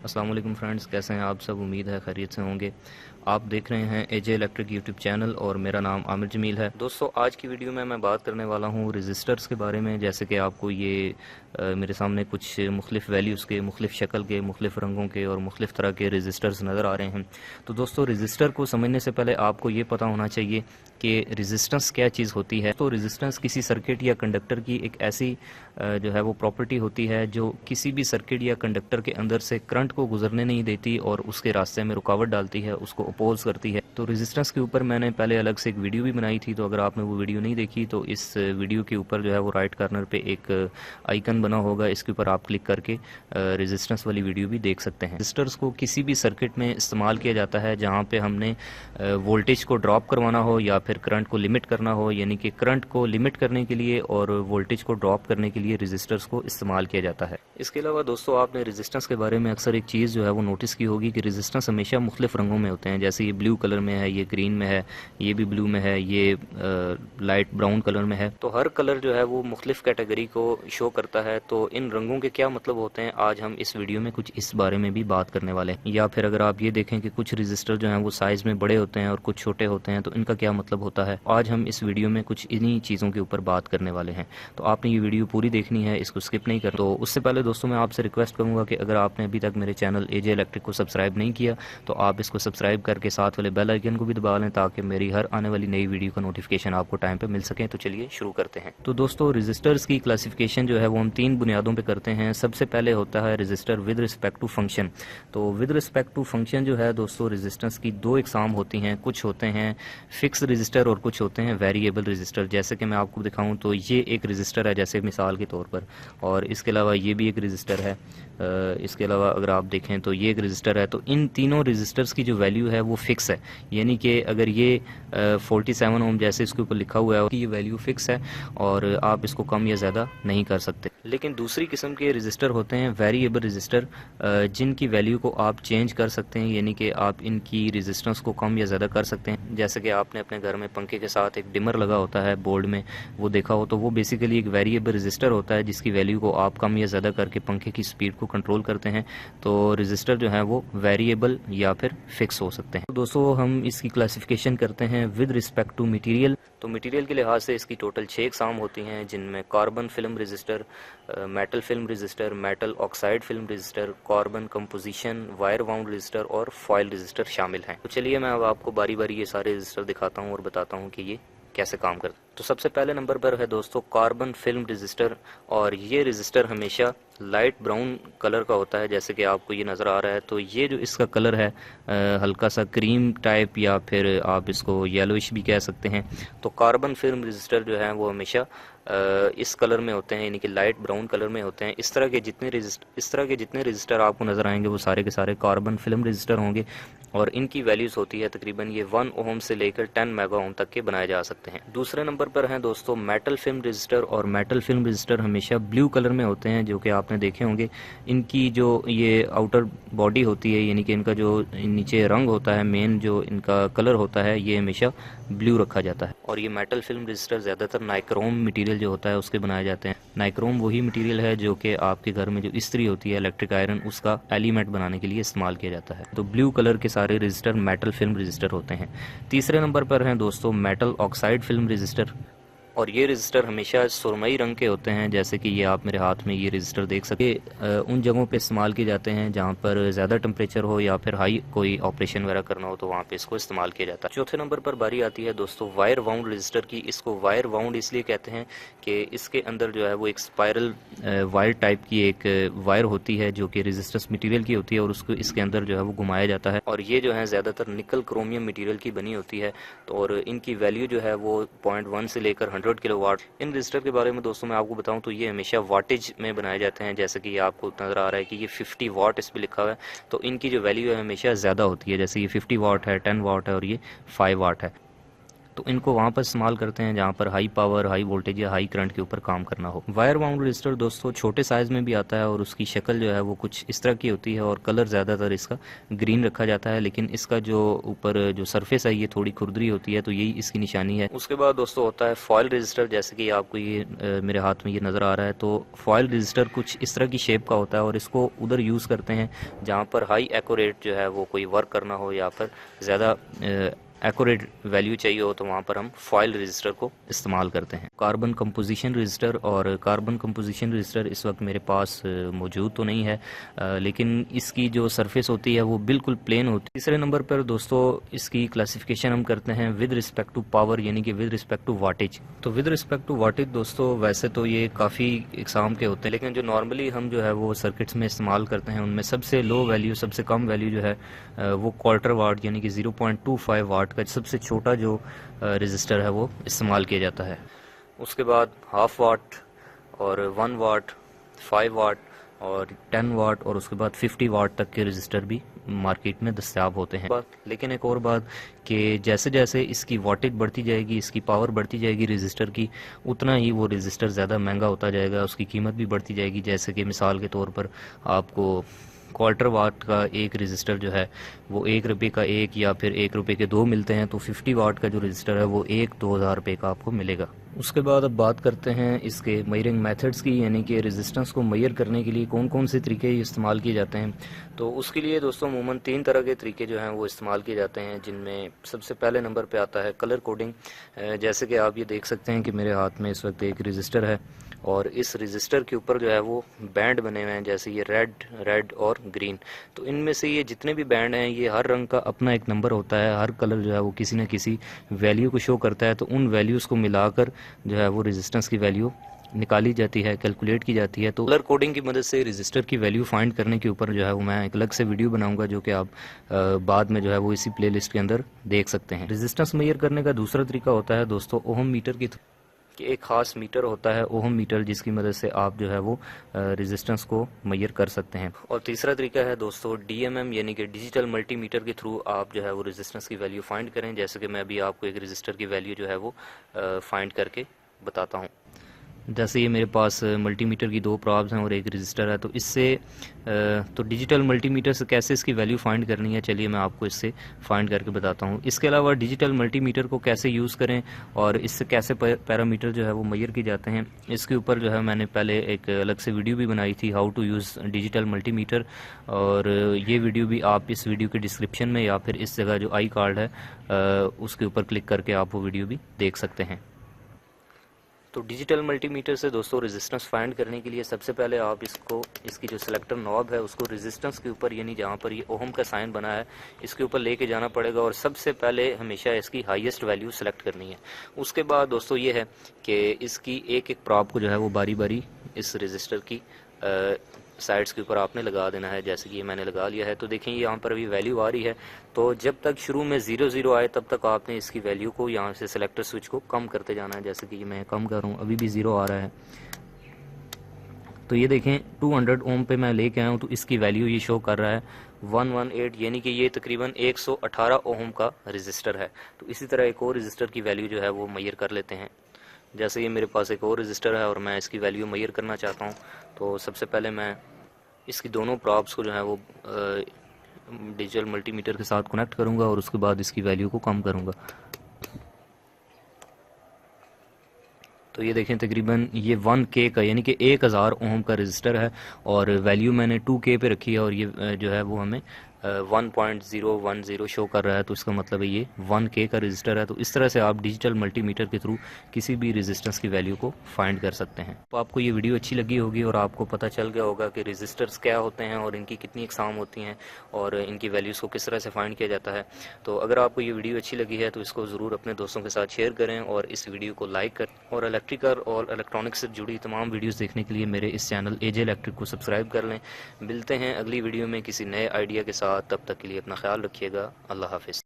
अस्सलाम वालेकुम फ्रेंड्स, कैसे हैं आप सब। उम्मीद है खैरियत से होंगे। आप देख रहे हैं एजे इलेक्ट्रिक यूट्यूब चैनल और मेरा नाम आमिर जमील है। दोस्तों, आज की वीडियो में मैं बात करने वाला हूँ रजिस्टर्स के बारे में। जैसे कि आपको ये मेरे सामने कुछ मुख्तलिफ़ वैल्यूज़ के, मुख्तलिफ़ शक्ल के, मुख्तलिफ़ रंगों के और मुख्तलिफ़ तरह के रजिस्टर्स नज़र आ रहे हैं। तो दोस्तों, रजिस्टर को समझने से पहले आपको ये पता होना चाहिए कि रेजिस्टेंस क्या चीज़ होती है। तो रेजिस्टेंस किसी सर्किट या कंडक्टर की एक ऐसी जो है वो प्रॉपर्टी होती है जो किसी भी सर्किट या कंडक्टर के अंदर से करंट को गुजरने नहीं देती और उसके रास्ते में रुकावट डालती है, उसको अपोज करती है। तो रेजिस्टेंस के ऊपर मैंने पहले अलग से एक वीडियो भी बनाई थी, तो अगर आपने वो वीडियो नहीं देखी तो इस वीडियो के ऊपर जो है वो राइट कॉर्नर पे एक आइकन बना होगा, इसके ऊपर आप क्लिक करके रेजिस्टेंस वाली वीडियो भी देख सकते हैं। रेजिस्टर्स को किसी भी सर्किट में इस्तेमाल किया जाता है जहाँ पे हमने वोल्टेज को ड्रॉप करवाना हो या फिर करंट को लिमिट करना हो, यानी कि करंट को लिमिट करने के लिए और वोल्टेज को ड्रॉप करने के लिए रेजिस्टर्स को इस्तेमाल किया जाता है। इसके अलावा दोस्तों, आपने रेजिस्टेंस के बारे में अक्सर एक चीज़ जो है वो नोटिस की होगी कि रेजिस्टेंस हमेशा मुख्तलिफ रंगों में होते हैं। जैसे ये ब्लू कलर में है, ये ग्रीन में है, ये भी ब्लू में है, ये लाइट ब्राउन कलर में है। तो हर कलर जो है वो मुख्तलिफ कैटेगरी को शो करता है। तो इन रंगों के क्या मतलब होते हैं, आज हम इस वीडियो में कुछ इस बारे में भी बात करने वाले हैं। या फिर अगर आप ये देखें कि कुछ रजिस्टर जो हैं वो साइज़ में बड़े होते हैं और कुछ छोटे होते हैं, तो इनका क्या मतलब होता है, आज हम इस वीडियो में कुछ इन्हीं चीज़ों के ऊपर बात करने वाले हैं। तो आपने ये वीडियो पूरी देखनी है, इसको स्किप नहीं कर। तो उससे पहले दोस्तों, मैं आपसे रिक्वेस्ट करूंगा कि अगर आपने अभी तक मेरे चैनल एजे इलेक्ट्रिक को सब्सक्राइब नहीं किया तो आप इसको सब्सक्राइब करके साथ वाले बेल आइकन को भी दबा लें, ताकि मेरी हर आने वाली नई वीडियो का नोटिफिकेशन आपको टाइम पे मिल सके। तो चलिए शुरू करते हैं। तो दोस्तों, रजिस्टर्स की क्लासिफिकेशन जो है वो हम तीन बुनियादों पे करते हैं। सबसे पहले होता है register with respect to function. तो विद रिस्पेक्ट टू फंक्शन जो है दोस्तों, रेजिस्टेंस की दो इकसाम होती हैं। कुछ होते हैं फिक्स रजिस्टर और कुछ होते हैं वेरिएबल रजिस्टर। जैसे कि मैं आपको दिखाऊं तो ये एक रजिस्टर है, जैसे मिसाल के तौर पर, और इसके अलावा ये भी एक रजिस्टर है। इसके अलावा अगर आप देखें तो ये एक रजिस्टर है। तो इन तीनों रजिस्टर्स की जो वैल्यू है वो फिक्स है, यानी कि अगर ये 47 ओम जैसे इसके ऊपर लिखा हुआ है कि ये वैल्यू फिक्स है और आप इसको कम या ज़्यादा नहीं कर सकते। लेकिन दूसरी किस्म के रजिस्टर होते हैं वेरिएबल रजिस्टर, जिनकी वैल्यू को आप चेंज कर सकते हैं, यानी कि आप इनकी रेजिस्टेंस को कम या ज़्यादा कर सकते हैं। जैसे कि आपने अपने घर में पंखे के साथ एक डिमर लगा होता है बोर्ड में, वो देखा हो, तो वो बेसिकली एक वेरिएबल रजिस्टर होता है जिसकी वैल्यू को आप कम या ज़्यादा करके पंखे की स्पीड को कंट्रोल करते हैं। तो रजिस्टर जो है वो वेरिएबल या फिर फिक्स हो सकते हैं। तो दोस्तों, हम इसकी क्लासिफिकेशन करते हैं विद रिस्पेक्ट टू मटेरियल। तो मटेरियल के लिहाज से इसकी टोटल 6 इकसाम होती हैं, जिनमें carbon film register, metal film register, metal oxide film register, carbon composition, wire wound register और फॉयल रजिस्टर शामिल हैं। तो चलिए मैं अब आपको बारी बारी ये सारे रजिस्टर दिखाता हूँ और बताता हूँ कि ये कैसे काम करते हैं। तो सबसे पहले नंबर पर है दोस्तों कार्बन फिल्म रजिस्टर, और ये रजिस्टर हमेशा लाइट ब्राउन कलर का होता है, जैसे कि आपको ये नज़र आ रहा है। तो ये जो इसका कलर है हल्का सा क्रीम टाइप, या फिर आप इसको येलोइश भी कह सकते हैं। तो कार्बन फिल्म रजिस्टर जो है वो हमेशा इस कलर में होते हैं, यानी कि लाइट ब्राउन कलर में होते हैं। इस तरह के जितने रजिस्टर आपको नज़र आएंगे वो सारे के सारे कार्बन फिल्म रजिस्टर होंगे, और इनकी वैल्यूज़ होती है तकरीबन ये 1 ओम से लेकर 10 मेगा ओम तक के बनाए जा सकते हैं। दूसरे नंबर पर हैं दोस्तों मेटल फिल्म रजिस्टर, और मेटल फिल्म रजिस्टर हमेशा ब्लू कलर में होते हैं, जो कि आपने देखे होंगे। इनकी जो ये आउटर बॉडी होती है, यानी कि इनका जो नीचे रंग होता है, मेन जो इनका कलर होता है, ये हमेशा ब्लू रखा जाता है। और ये मेटल फिल्म रजिस्टर ज़्यादातर नाइक्रोम मटेरियल जो होता है उसके बनाए जाते हैं। नाइक्रोम वही मटेरियल है जो कि आपके घर में जो इस्त्री होती है, इलेक्ट्रिक आयरन, उसका एलिमेंट बनाने के लिए इस्तेमाल किया जाता है। तो ब्लू कलर के सारे रजिस्टर मेटल फिल्म रजिस्टर होते हैं। तीसरे नंबर पर हैं दोस्तों मेटल ऑक्साइड फिल्म रजिस्टर, और ये रजिस्टर हमेशा सुरमई रंग के होते हैं, जैसे कि ये आप मेरे हाथ में ये रजिस्टर देख सके। उन जगहों पे इस्तेमाल किए जाते हैं जहाँ पर ज़्यादा टेम्परेचर हो या फिर हाई कोई ऑपरेशन वगैरह करना हो, तो वहाँ पे इसको इस्तेमाल किया जाता है। चौथे नंबर पर बारी आती है दोस्तों वायर वाउंड रजिस्टर की। इसको वायर वाउंड इसलिए कहते हैं कि इसके अंदर जो है वो एक स्पायरल वायर टाइप की एक वायर होती है जो कि रेजिस्टेंस मटेरियल की होती है, और उसको इसके अंदर जो है वो घुमाया जाता है, और ये जो है ज़्यादातर निकल क्रोमियम मटेरियल की बनी होती है। तो और इनकी वैल्यू जो है वो 0.1 से लेकर 100 किलोवाट। इन रजिस्टर के बारे में दोस्तों मैं आपको बताऊं तो ये हमेशा वाटेज में बनाए जाते हैं, जैसे कि ये आपको नज़र आ रहा है कि ये 50 वाट इस पर लिखा हुआ है। तो इनकी जो वैल्यू है हमेशा ज़्यादा होती है, जैसे ये 50 वाट है, 10 वाट है और ये 5 वाट है। तो इनको वहाँ पर इस्तेमाल करते हैं जहाँ पर हाई पावर, हाई वोल्टेज या हाई करंट के ऊपर काम करना हो। वायर बाउंड रजिस्टर दोस्तों छोटे साइज़ में भी आता है और उसकी शक्ल जो है वो कुछ इस तरह की होती है और कलर ज़्यादातर इसका ग्रीन रखा जाता है, लेकिन इसका जो ऊपर जो सरफेस है ये थोड़ी खुरदरी होती है, तो यही इसकी निशानी है। उसके बाद दोस्तों होता है फॉयल रजिस्टर, जैसे कि आपको ये मेरे हाथ में ये नज़र आ रहा है। तो फॉयल रजिस्टर कुछ इस तरह की शेप का होता है और इसको उधर यूज़ करते हैं जहाँ पर हाई एक्यूरेट जो है वो कोई वर्क करना हो या फिर ज़्यादा एक्यूरेट वैल्यू चाहिए हो, तो वहाँ पर हम फॉयल रजिस्टर को इस्तेमाल करते हैं। कार्बन कंपोजिशन रजिस्टर, और कार्बन कंपोजिशन रजिस्टर इस वक्त मेरे पास मौजूद तो नहीं है, लेकिन इसकी जो सरफेस होती है वो बिल्कुल प्लेन होती है। तीसरे नंबर पर दोस्तों इसकी क्लासिफिकेशन हम करते हैं विद रिस्पेक्ट टू पावर, यानी कि विद रिस्पेक्ट टू वाटेज। तो विद रिस्पेक्ट टू वाटेज दोस्तों वैसे तो ये काफ़ी इकसाम के होते हैं, लेकिन जो नॉर्मली हम जो है वो सर्किट्स में इस्तेमाल करते हैं उनमें सबसे लो वैल्यू, सबसे कम वैल्यू जो है वो क्वार्टर वाट यानी कि 0.25 वाट का सबसे छोटा जो रजिस्टर है वो इस्तेमाल किया जाता है। उसके बाद हाफ वाट और 1 वाट, 5 वाट और 10 वाट और उसके बाद 50 वाट तक के रजिस्टर भी मार्केट में दस्तयाब होते हैं। लेकिन एक और बात कि जैसे जैसे इसकी वाटेज बढ़ती जाएगी, इसकी पावर बढ़ती जाएगी रजिस्टर की, उतना ही वो रजिस्टर ज़्यादा महंगा होता जाएगा, उसकी कीमत भी बढ़ती जाएगी। जैसे कि मिसाल के तौर पर आपको क्वार्टर वाट का एक रजिस्टर जो है वो 1 रुपये का एक या फिर 1 रुपये के 2 मिलते हैं, तो 50 वाट का जो रजिस्टर है वो 1-2 हज़ार रुपये का आपको मिलेगा। उसके बाद अब बात करते हैं इसके मेजरिंग मेथड्स की, यानी कि रेजिस्टेंस को मेजर करने के लिए कौन कौन से तरीके इस्तेमाल किए जाते हैं। तो उसके लिए दोस्तों अमूमन 3 तरह के तरीके जो हैं वो इस्तेमाल किए जाते हैं, जिनमें सबसे पहले नंबर पे आता है कलर कोडिंग। जैसे कि आप ये देख सकते हैं कि मेरे हाथ में इस वक्त एक रजिस्टर है और इस रजिस्टर के ऊपर जो है वो बैंड बने हुए हैं, जैसे ये रेड और ग्रीन। तो इनमें से ये जितने भी बैंड हैं ये हर रंग का अपना एक नंबर होता है, हर कलर जो है वो किसी न किसी वैल्यू को शो करता है। तो उन वैल्यूज़ को मिलाकर जो है वो रेजिस्टेंस की वैल्यू निकाली जाती है, कैलकुलेट की जाती है। तो कलर कोडिंग की मदद से रजिस्टर की वैल्यू फाइंड करने के ऊपर जो है वो मैं एक अलग से वीडियो बनाऊंगा, जो कि आप बाद में जो है वो इसी प्लेलिस्ट के अंदर देख सकते हैं। रेजिस्टेंस मेजर करने का दूसरा तरीका होता है दोस्तों ओहम मीटर की, कि एक ख़ास मीटर होता है ओहम मीटर, जिसकी मदद से आप जो है वो रेजिस्टेंस को मेजर कर सकते हैं। और तीसरा तरीका है दोस्तों डीएमएम, यानी कि डिजिटल मल्टीमीटर के थ्रू आप जो है वो रेजिस्टेंस की वैल्यू फाइंड करें। जैसे कि मैं अभी आपको एक रजिस्टर की वैल्यू जो है वो फाइंड करके बताता हूँ। जैसे ये मेरे पास मल्टीमीटर की 2 प्रॉब्स हैं और एक रजिस्टर है, तो इससे तो डिजिटल मल्टीमीटर से कैसे इसकी वैल्यू फाइंड करनी है, चलिए मैं आपको इससे फाइंड करके बताता हूँ। इसके अलावा डिजिटल मल्टीमीटर को कैसे यूज़ करें और इससे कैसे पैरामीटर जो है वो मेजर किए जाते हैं, इसके ऊपर जो है मैंने पहले एक अलग से वीडियो भी बनाई थी, how to use digital multimeter. और ये वीडियो भी आप इस वीडियो के डिस्क्रिप्शन में या फिर इस जगह जो आई कार्ड है उसके ऊपर क्लिक करके आप वो वीडियो भी देख सकते हैं। तो डिजिटल मल्टीमीटर से दोस्तों रेजिस्टेंस फाइंड करने के लिए सबसे पहले आप इसकी जो सिलेक्टर नॉब है उसको रेजिस्टेंस के ऊपर, यानी जहाँ पर ये ओहम का साइन बना है इसके ऊपर लेके जाना पड़ेगा और सबसे पहले हमेशा इसकी हाईएस्ट वैल्यू सेलेक्ट करनी है। उसके बाद दोस्तों ये है कि इसकी एक एक प्रॉब को जो है वो बारी बारी इस रजिस्टर की साइड्स के ऊपर आपने लगा देना है। जैसे कि ये मैंने लगा लिया है, तो देखें यहाँ पर अभी वैल्यू आ रही है, तो जब तक शुरू में 0 आए तब तक आपने इसकी वैल्यू को यहाँ से सिलेक्टर स्विच को कम करते जाना है। जैसे कि मैं कम कर रहा हूँ, अभी भी 0 आ रहा है। तो ये देखें 200 ओम पे मैं लेके आया हूँ, तो इसकी वैल्यू ये शो कर रहा है 118, यानी कि ये तकरीबन 118 ओम का रजिस्टर है। तो इसी तरह एक और रजिस्टर की वैल्यू जो है वो मेजर कर लेते हैं। जैसे ये मेरे पास एक और रजिस्टर है और मैं इसकी वैल्यू मेजर करना चाहता हूँ, तो सबसे पहले मैं इसकी दोनों प्रॉब्स को जो है वो डिजिटल मल्टीमीटर के साथ कनेक्ट करूँगा और उसके बाद इसकी वैल्यू को कम करूँगा। तो ये देखें तकरीबन ये 1K का, यानी कि 1000 ओम का रजिस्टर है और वैल्यू मैंने 2K पे रखी है और ये जो है वो हमें 1.010 शो कर रहा है। तो इसका मतलब है ये 1K का रजिस्टर है। तो इस तरह से आप डिजिटल मल्टीमीटर के थ्रू किसी भी रेजिस्टेंस की वैल्यू को फाइंड कर सकते हैं। तो आपको ये वीडियो अच्छी लगी होगी और आपको पता चल गया होगा कि रेजिस्टर्स क्या होते हैं और इनकी कितनी इकसाम होती हैं और इनकी वैल्यूज़ को किस तरह से फाइंड किया जाता है। तो अगर आपको ये वीडियो अच्छी लगी है तो इसको ज़रूर अपने दोस्तों के साथ शेयर करें और इस वीडियो को लाइक करें और इलेक्ट्रिकल और इलेक्ट्रॉनिक्स से जुड़ी तमाम वीडियोज़ देखने के लिए मेरे इस चैनल एजे इलेक्ट्रिक को सब्सक्राइब कर लें। मिलते हैं अगली वीडियो में किसी नए आइडिया के साथ, तब तक के लिए अपना ख्याल रखिएगा। अल्लाह हाफिज़।